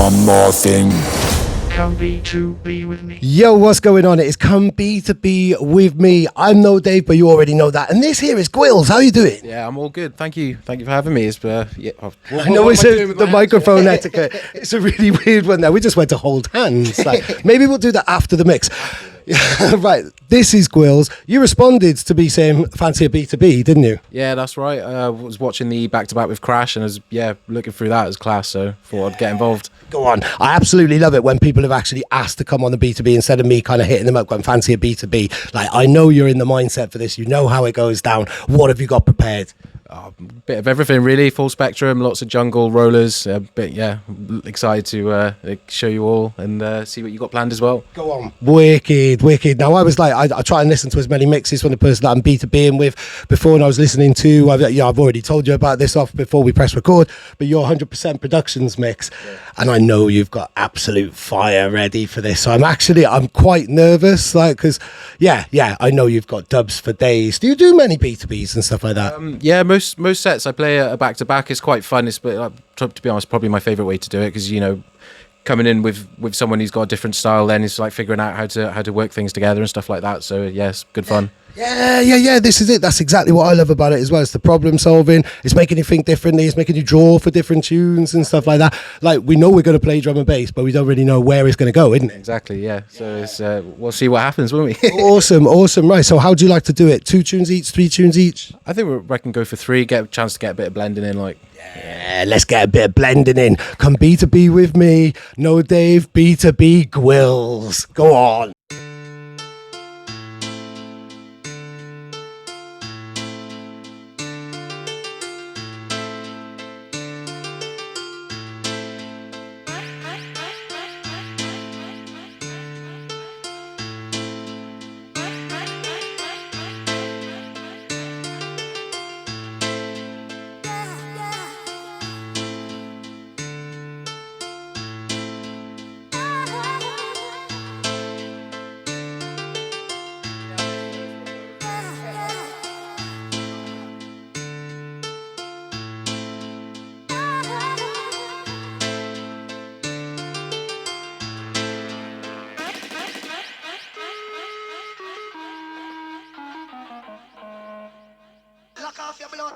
one more thing. Come B2B with me. Yo, what's going on? It is Come B2B with me. I'm NoDave, but you already know that. And this here is Gwillz. How you doing? Yeah, I'm all good. Thank you for having me. It's I know it's the microphone etiquette. It's a really weird one there. We just went to hold hands. Like, maybe we'll do that after the mix. Right, this is Gwillz. You responded to be saying fancy a B2B, didn't you? Yeah, that's right. I was watching the back-to-back with Krash and I was, looking through that as class, so thought I'd get involved. Go on. I absolutely love it when people have actually asked to come on the B2B instead of me kind of hitting them up going fancy a B2B. Like, I know you're in the mindset for this. You know how it goes down. What have you got prepared? Bit of everything, really. Full spectrum, lots of jungle rollers. Excited to show you all and see what you got planned as well. Go on. Wicked. Now, I was like, I try and listen to as many mixes from the person that I'm B2Bing with before, and I was listening to, I've already told you about this off before we press record, but your 100% Productions mix, and I know you've got absolute fire ready for this. So I'm quite nervous, like, because, I know you've got dubs for days. Do you do many B2Bs and stuff like that? Most sets I play a back-to-back is quite fun. It's, to be honest, probably my favourite way to do it because, coming in with someone who's got a different style, then it's like figuring out how to work things together and stuff like that. So, it's good fun. Yeah, this is it. That's exactly what I love about it as well. It's the problem solving. It's making you think differently. It's making you draw for different tunes and stuff like that. Like, we know we're going to play drum and bass, but we don't really know where it's going to go, isn't it? Exactly, yeah. So it's we'll see what happens, won't we? Awesome. Right, so how do you like to do it? 2 tunes each, 3 tunes each? I think I can go for 3, get a chance to get a bit of blending in, like. Yeah, let's get a bit of blending in. Come B2B with me. NoDave, B2B Gwillz. Go on. Lock off your blood.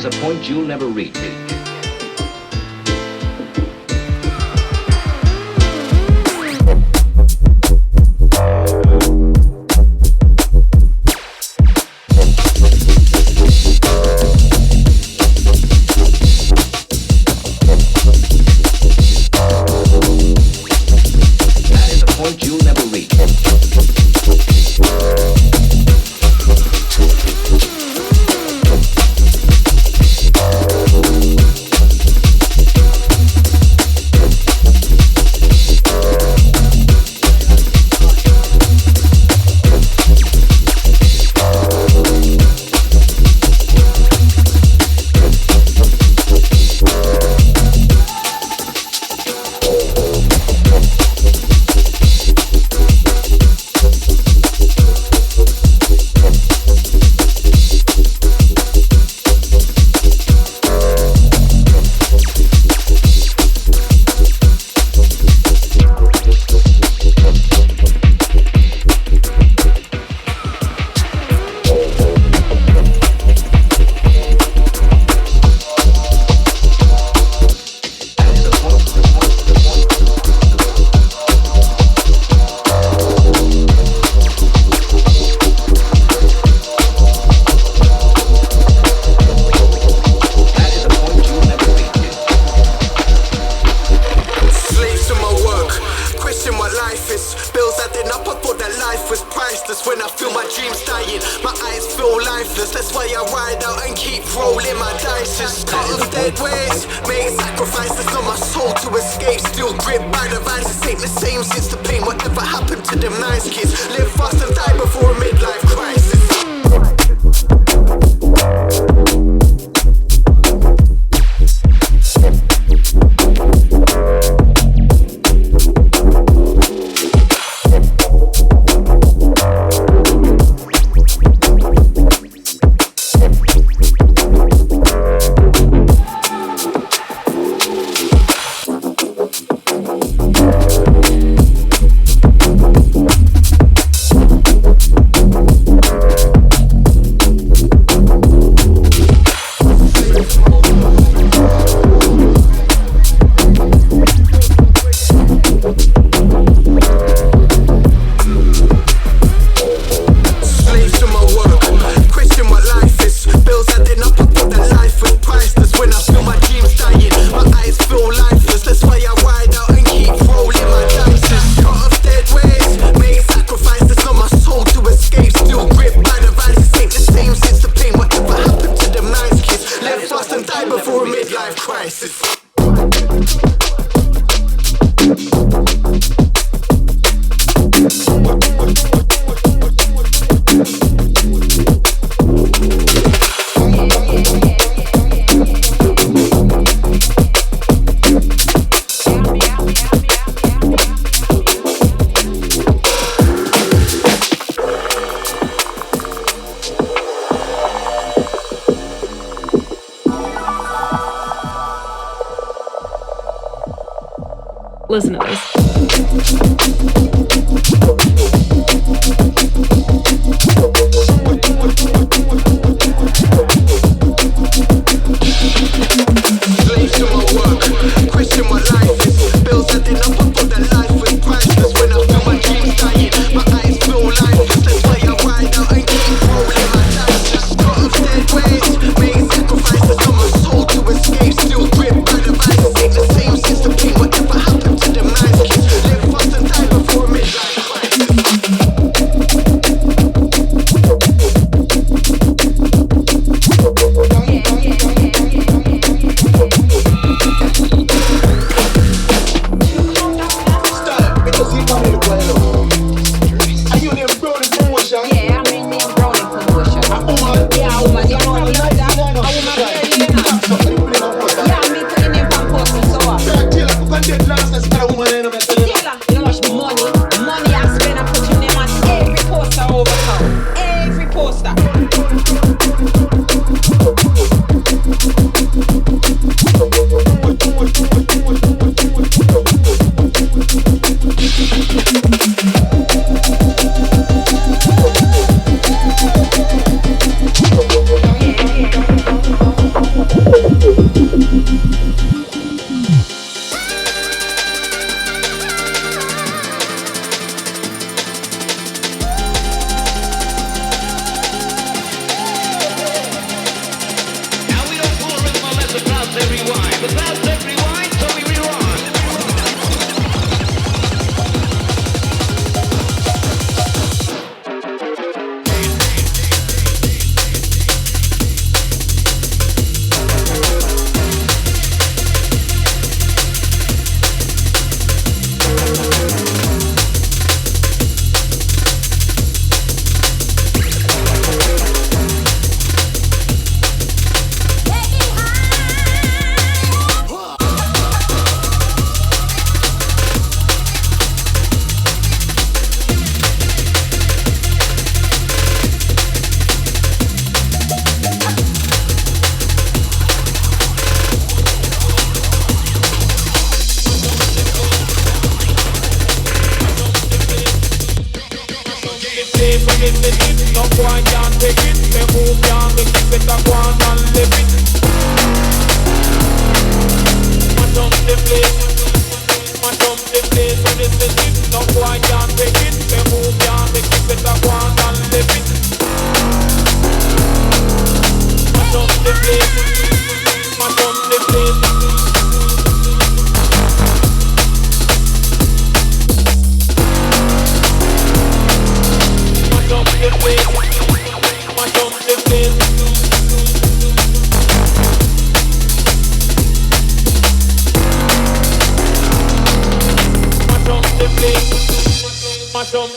is a point you'll never reach. Listen to this. Slave to my work, question my life is. Bills adding up, I thought that life was priceless. When I feel my dreams dying, my eyes feel lifeless. That's why I ride out and keep rolling my dice. Got off dead ways, made sacrifices on my soul to escape. Still gripped by the vices, ain't the same since the pain. Whatever happened to them nice kids? Live fast and die before midlife crisis. Mash up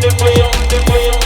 the place.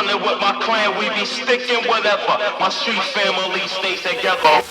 running with my clan, we be sticking whatever. My street family stays together.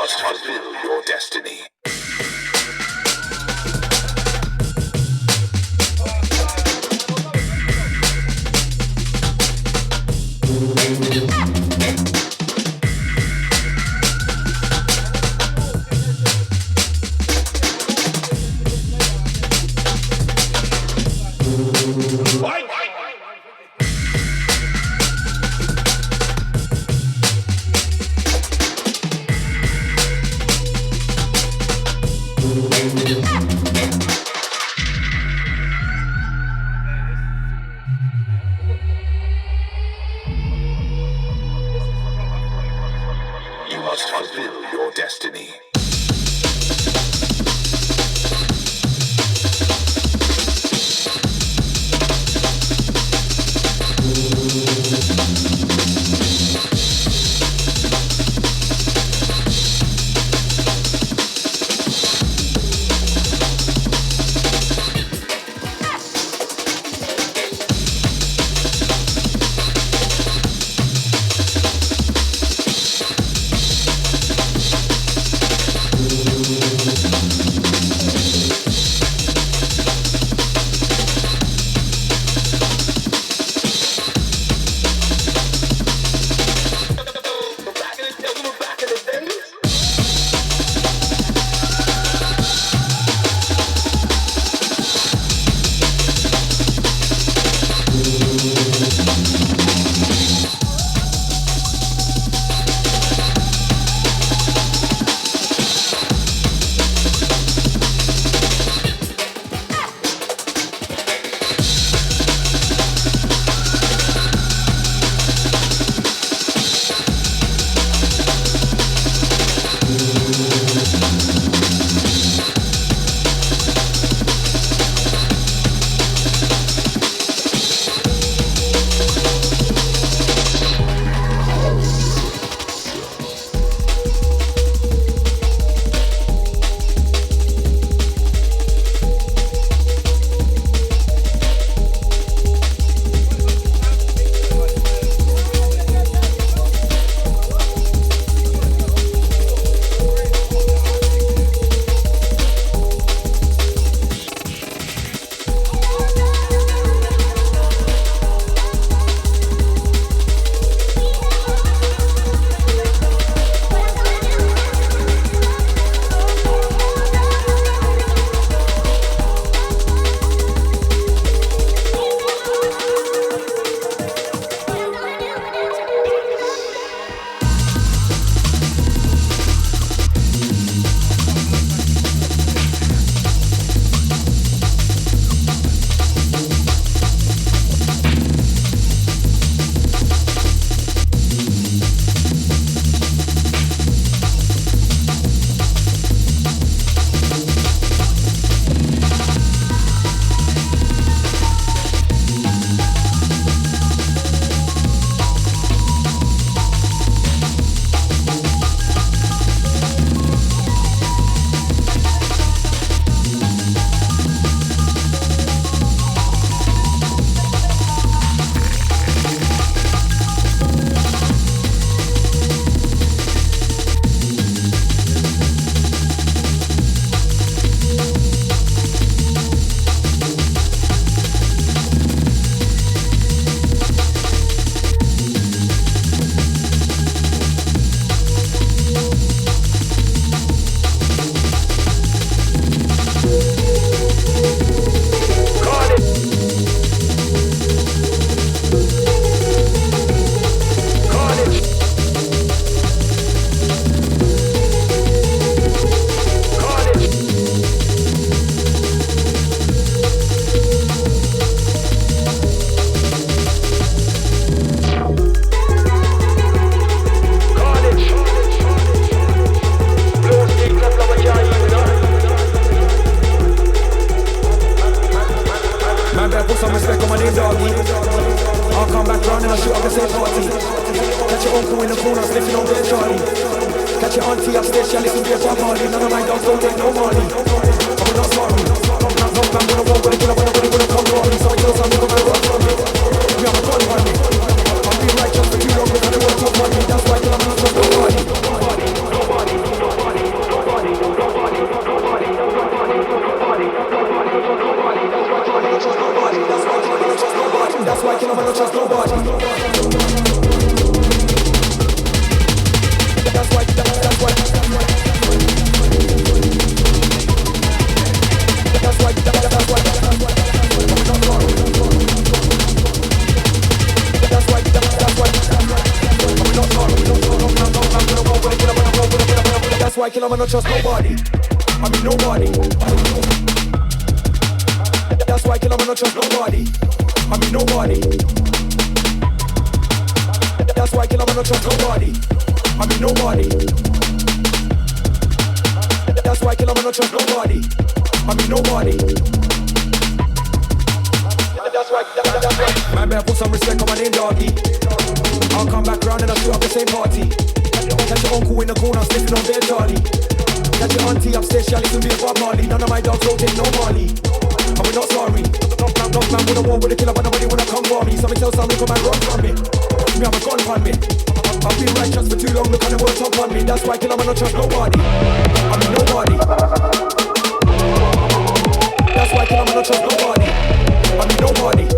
must fulfill your destiny. You must fulfill your destiny. slipping on their Charlie. Catch your auntie upstairs, she listen to your Bob Marley. None of my dogs don't take no money. I'm not sorry. No man gonna walk with a killer, but nobody gonna come for me. So I tell some nigga, man, run from me. We have a gun on me. I've been righteous for too long, but they won't talk on me. That's why I tell them I'm not trust nobody. That's why I can never trust nobody. That's why. That's why. That's why I can never trust nobody. I mean nobody. That's why I can never trust nobody. I mean nobody. That's why I can never trust nobody. I mean nobody. That's why I can never trust nobody. I mean nobody. That's why. Man better put some respect on my name, doggy. I'll come back round and I'll shoot up the same party. Catch your uncle in the corner sniffing on their Charlie. Catch your auntie upstairs, she listen to me Bob Marley. None of my dogs don't take no Marley. And we're not sorry. No man with a war with a killer, but nobody wanna come for me. So me tell some come and run from me. Me have a gun on me. I've been righteous for too long, look at the world top on me. That's why I kill, I'm not trust nobody. I mean nobody. That's why I kill, I'm not trust nobody. I mean nobody.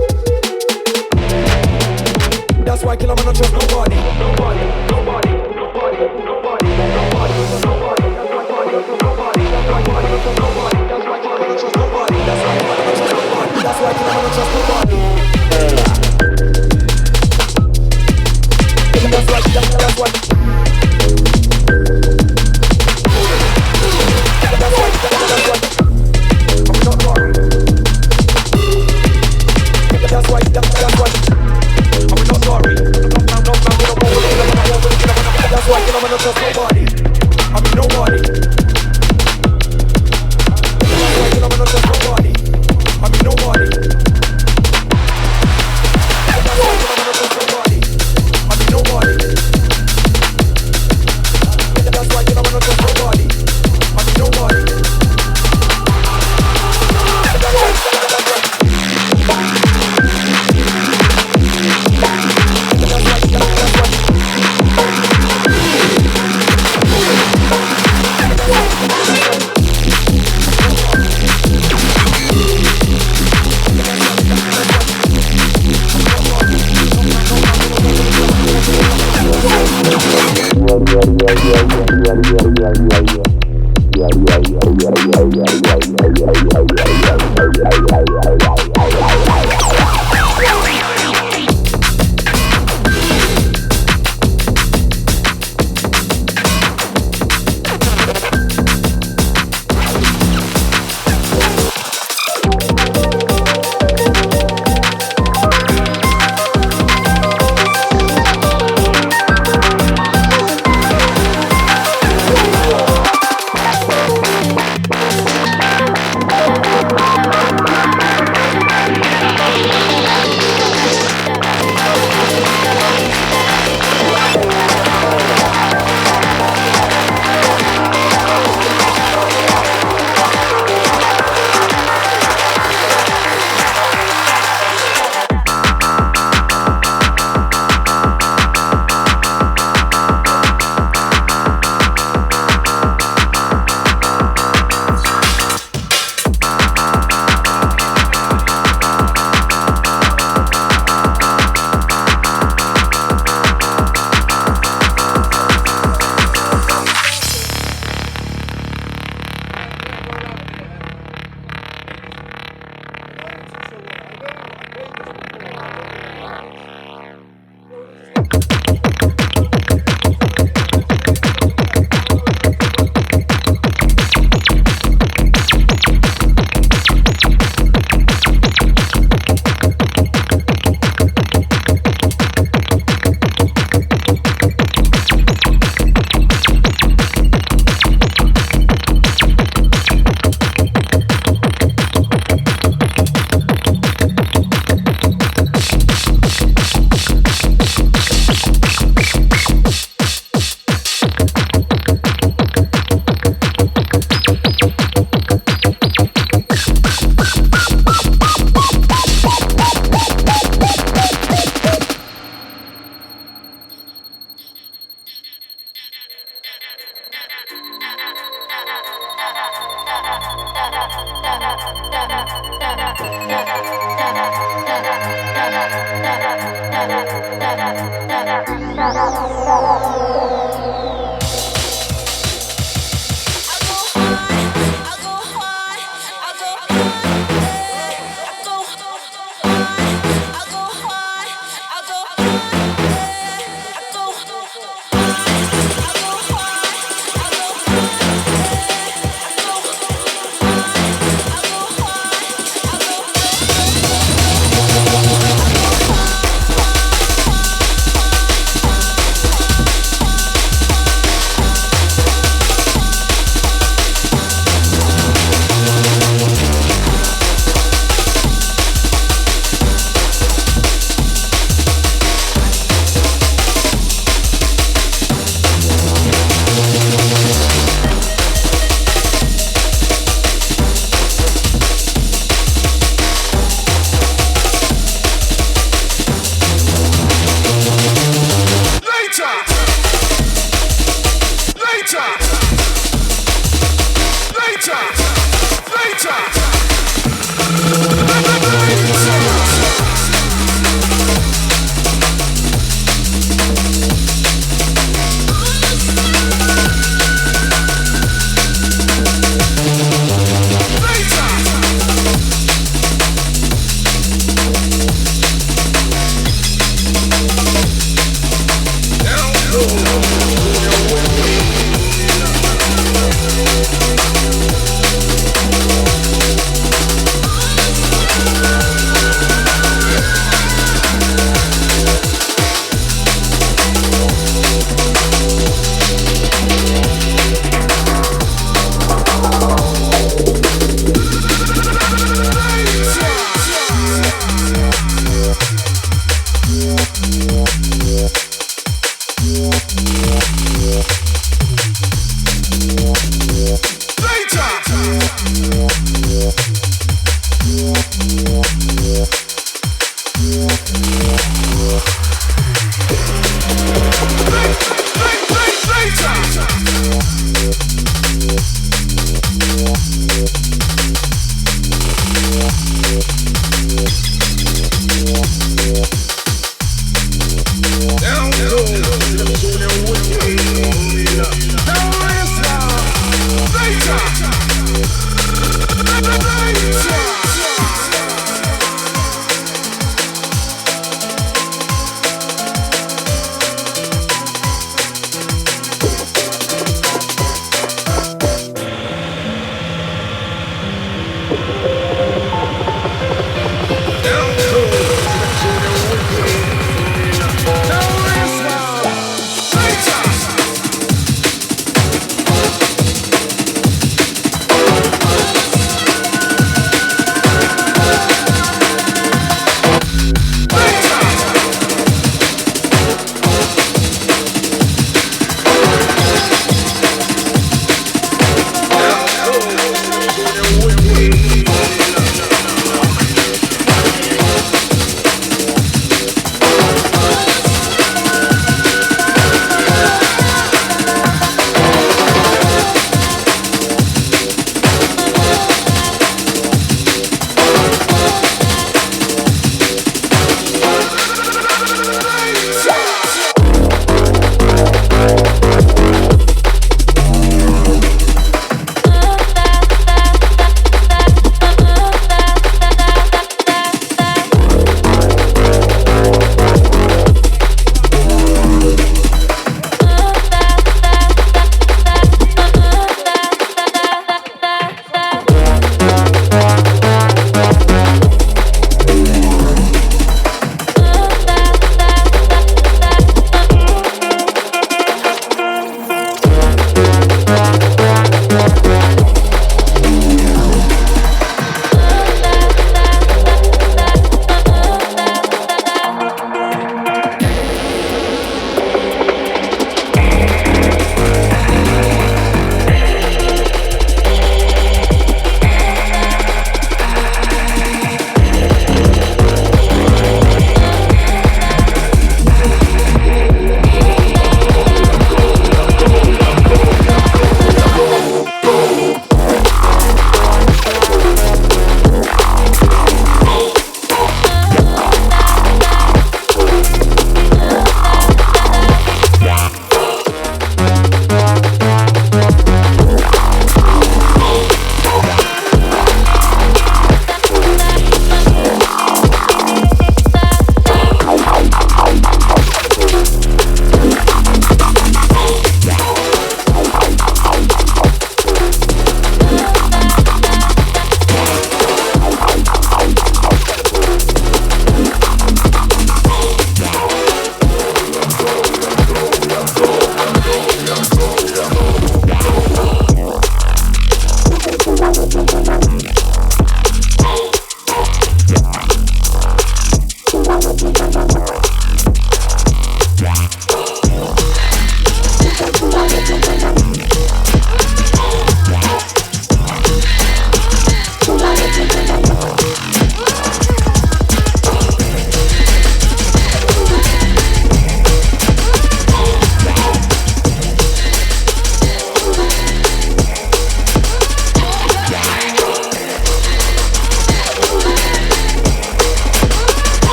That's why I kill, I'm not trust nobody. Nobody, nobody, nobody, nobody, nobody, nobody, nobody, nobody. That's why I kill, I'm not trust nobody. That's why I kill, I'm not trust nobody. That's why I kill, I'm not trust nobody. That's why. That's why. I'm not sorry. That's why. That's why. I'm not sorry. That's why I'm not trust nobody. I mean nobody. That's why I'm not trust nobody. I mean nobody. That's why I'm not trust nobody. I mean nobody. That's why I'm not trust nobody. I mean nobody. Later.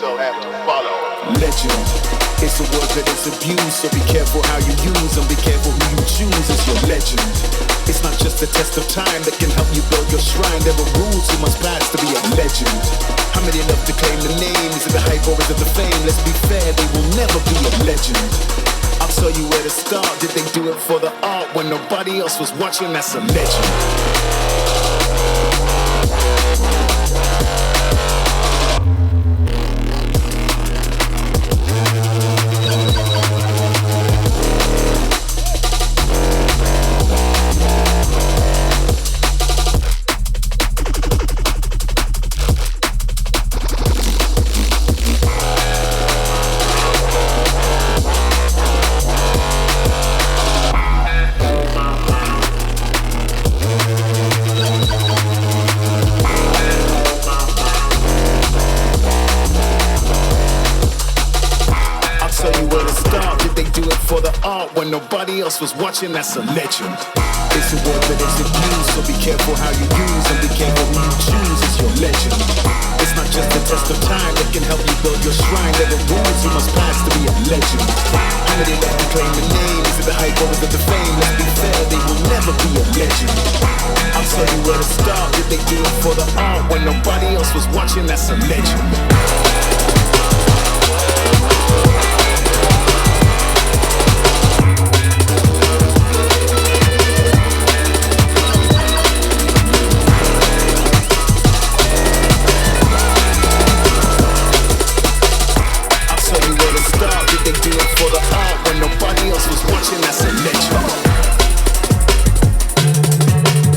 shall have to follow. Legend. It's a word that is abused, so be careful how you use and be careful who you choose as your legend. It's not just a test of time that can help you build your shrine. There are rules you must pass to be a legend. How many love to claim the name? Is it the hype or is it the fame? Let's be fair, they will never be a legend. I'll tell you where to start. Did they do it for the art when nobody else was watching? That's a legend. When nobody else was watching, that's a legend. It's a word that is abused, so be careful how you use and be careful who you choose as your legend. It's not just a test of time that can help you build your shrine. There are rules you must pass to be a legend. How many love to claim the name? Is it the hype or is it the fame? Let's be fair, they will never be a legend. I'll tell you where to start. Did they do it for the art when nobody else was watching? That's a legend.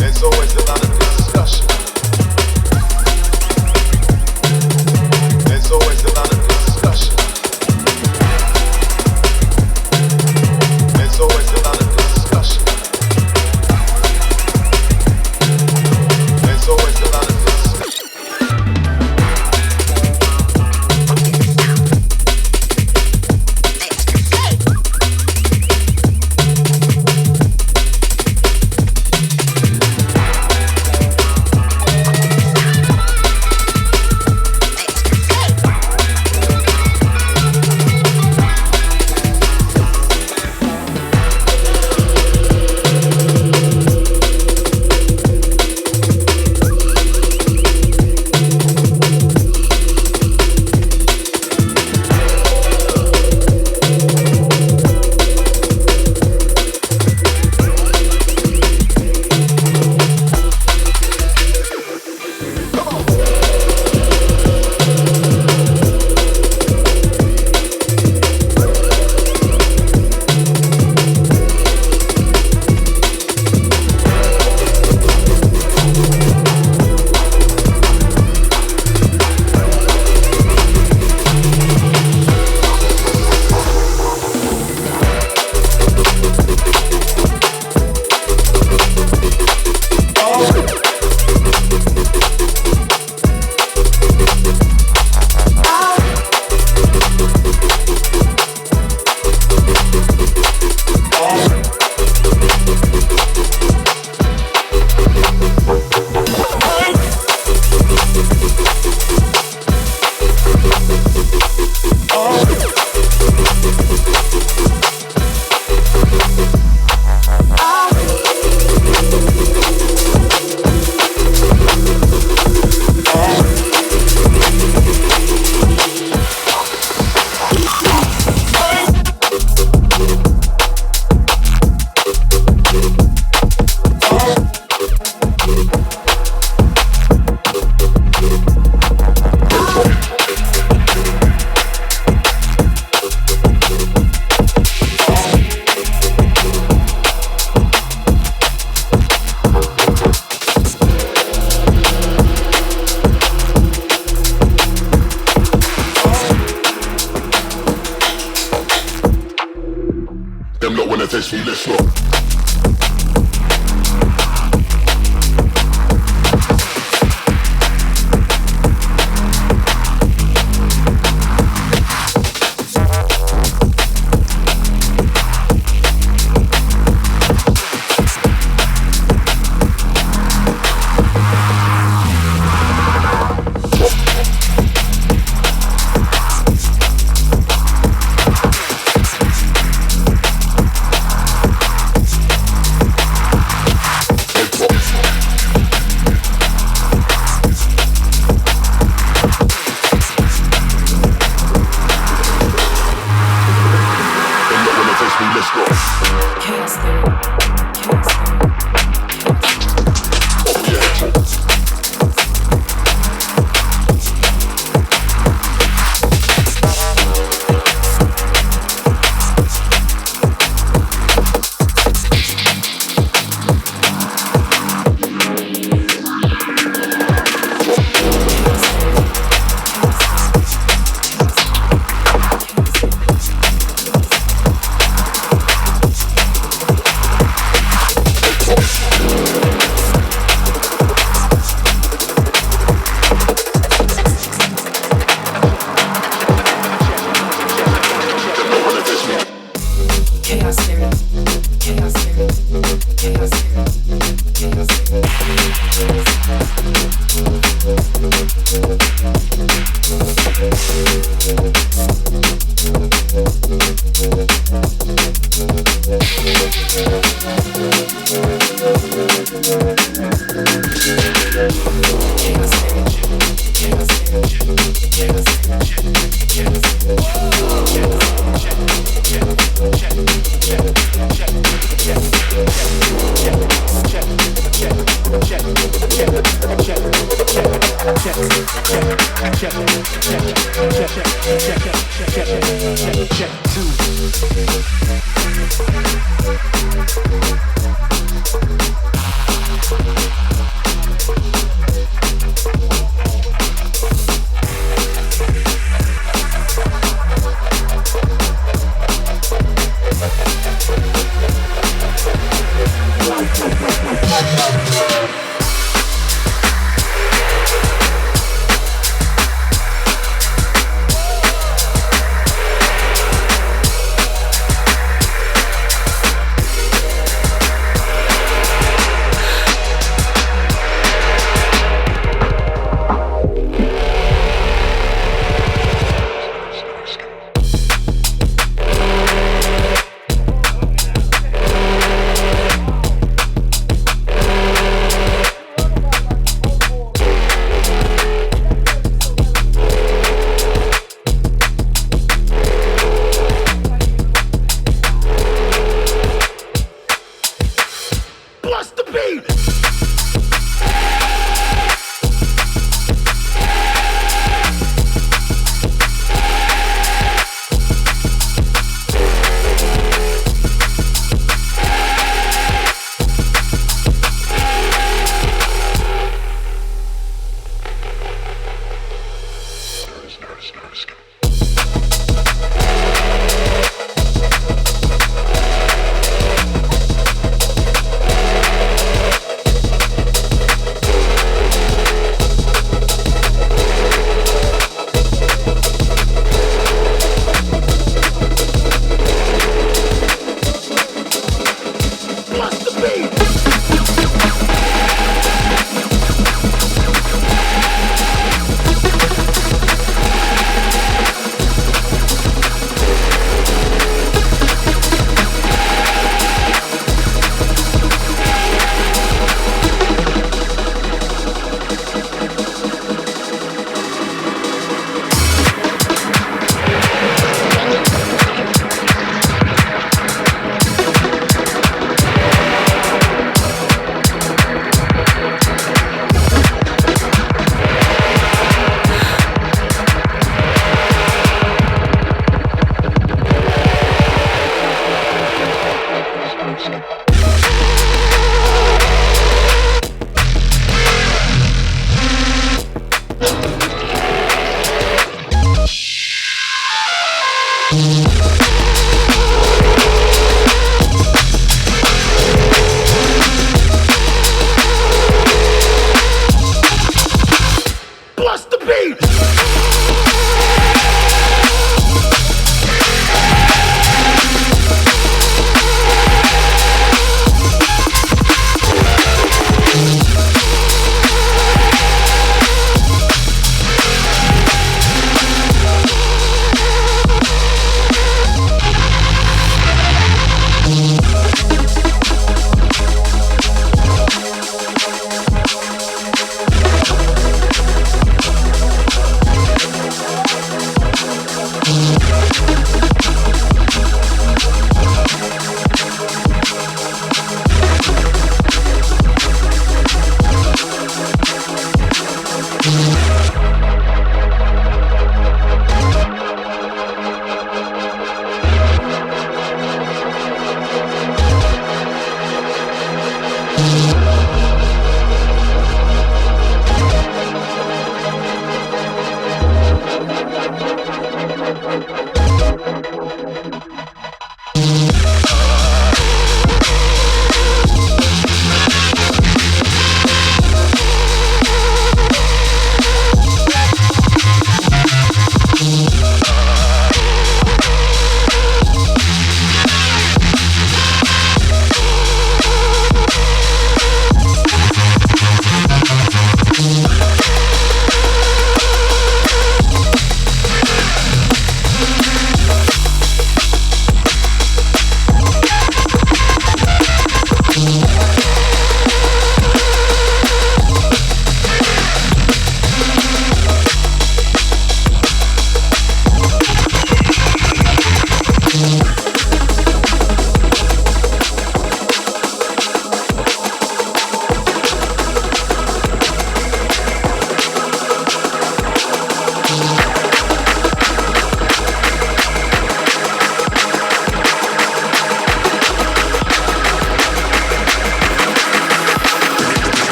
There's always a lot of discussion. There's always a lot of discussion. There's always a lot of discussion. There's always a lot of discussion. Them not when I taste me, let's rock.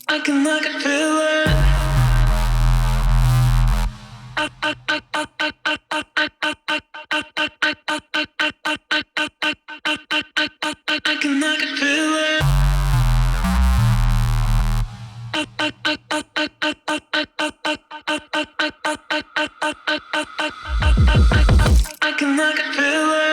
I can feel it. I can feel it. I can feel it.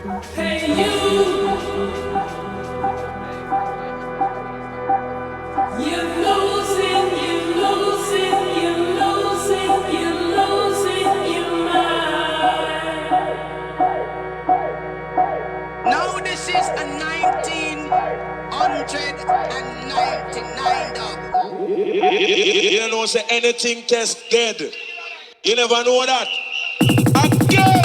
Now this is a 1999 dog. You know, say anything test dead. You never know that. Again.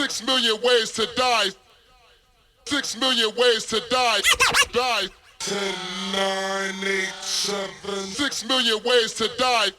6 million ways to die. 6 million ways to die. Die. 10, 9, 8, 7. 6 million ways to die.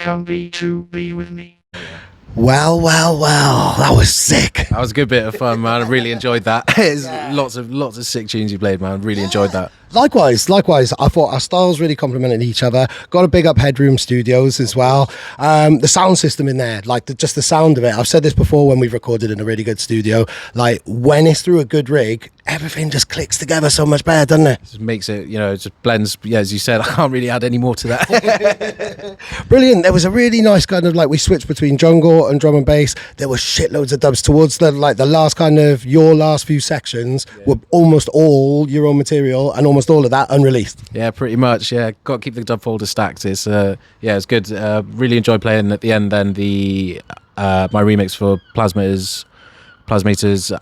Come B2B with me. Well, that was sick. That was a good bit of fun, man. I really enjoyed that. It's lots of sick tunes you played, man. Really enjoyed that. Likewise. I thought our styles really complemented each other. Got to big up Headroom Studios as well. The sound system in there, like just the sound of it. I've said this before when we've recorded in a really good studio. Like when it's through a good rig, everything just clicks together so much better, doesn't it? Just makes it, it just blends. Yeah, as you said, I can't really add any more to that. Brilliant. There was a really nice kind of like we switched between jungle and drum and bass. There were shitloads of dubs towards the last kind of your last few sections were almost all your own material and almost all of that unreleased. Yeah, pretty much. Yeah, got to keep the dub folder stacked. It's it's good. Really enjoyed playing at the end. Then the my remix for Plasmators,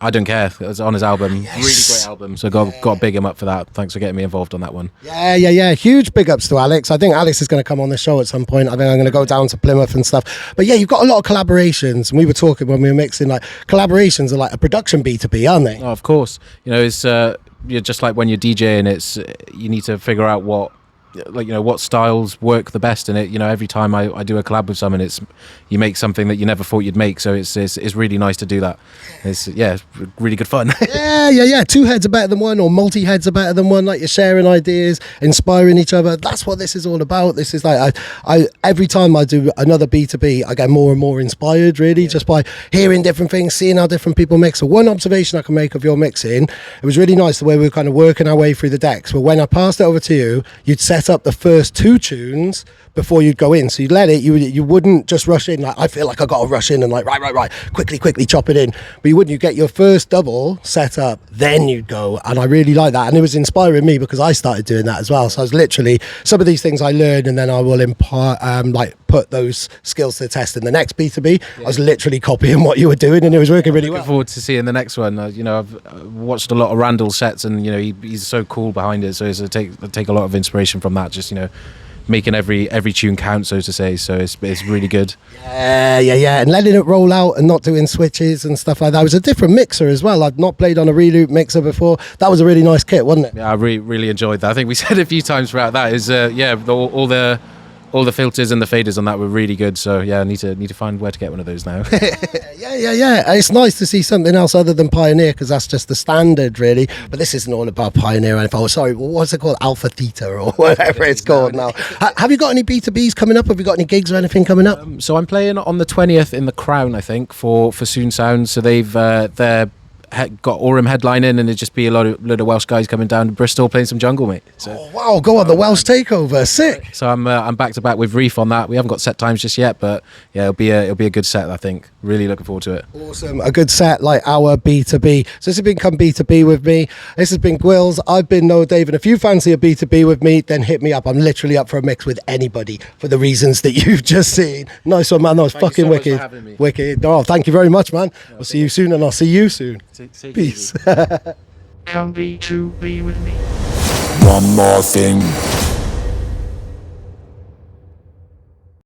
I Don't Care. It was on his album. Yes. Really great album. So got to big him up for that. Thanks for getting me involved on that one. Yeah. Huge big ups to Alex. I think Alex is going to come on the show at some point. I think I'm going to go down to Plymouth and stuff. But yeah, you've got a lot of collaborations. And we were talking when we were mixing, like collaborations are like a production B2B, aren't they? Oh, of course. It's you're just like when you're DJing, it's you need to figure out what styles work the best in it. Every time I do a collab with someone, it's you make something that you never thought you'd make, so it's really nice to do that. It's really good fun. yeah. Two heads are better than one, or multi heads are better than one. Like you're sharing ideas, inspiring each other. That's what this is all about. This is like I every time I do another B2B, I get more and more inspired, really, just by hearing different things, seeing how different people mix. So one observation I can make of your mixing, it was really nice the way we were kind of working our way through the decks. But when I passed it over to you, you'd set up the first two tunes before you'd go in, so you'd let it, you wouldn't just rush in like I feel like I gotta rush in and like right quickly chop it in, but you wouldn't. You get your first double set up, then you'd go, and I really like that, and it was inspiring me because I started doing that as well. So I was literally, some of these things I learned and then I will impart put those skills to the test in the next B2B. I was literally copying what you were doing and it was working really well. Looking forward to seeing the next one. I've watched a lot of Randall's sets and he's so cool behind it, so I take a lot of inspiration from that, just making every tune count, so to say. So it's really good. Yeah, and letting it roll out and not doing switches and stuff like that. It was a different mixer as well. I'd not played on a reloop mixer before. That was a really nice kit, wasn't it? Yeah, I really enjoyed that. I think we said a few times throughout that is all the filters and the faders on that were really good. So yeah, I need to find where to get one of those now. Yeah. It's nice to see something else other than Pioneer, because that's just the standard, really. But this isn't all about Pioneer. And what's it called? Alpha Theta or whatever it's called now. Have you got any B2Bs coming up? Have you got any gigs or anything coming up? So I'm playing on the 20th in the Crown, I think, for Soon Sound. So they're got Orem headlining, and it'd just be a lot of Welsh guys coming down to Bristol playing some jungle, mate. So, oh, wow, go on, the Welsh takeover, sick. So I'm back to back with Reef on that. We haven't got set times just yet, but yeah, it'll be a good set, I think. Really looking forward to it. Awesome, a good set like our B2B. So this has been Come B2B with me. This has been Gwillz. I've been NoDave, and if you fancy a B2B with me, then hit me up. I'm literally up for a mix with anybody for the reasons that you've just seen. Nice one, man. That was fucking wicked. Thank you so much for having me. Wicked. Oh, thank you very much, man. I'll see you soon, and I'll see you soon. Peace. Come B2B with me. One more thing.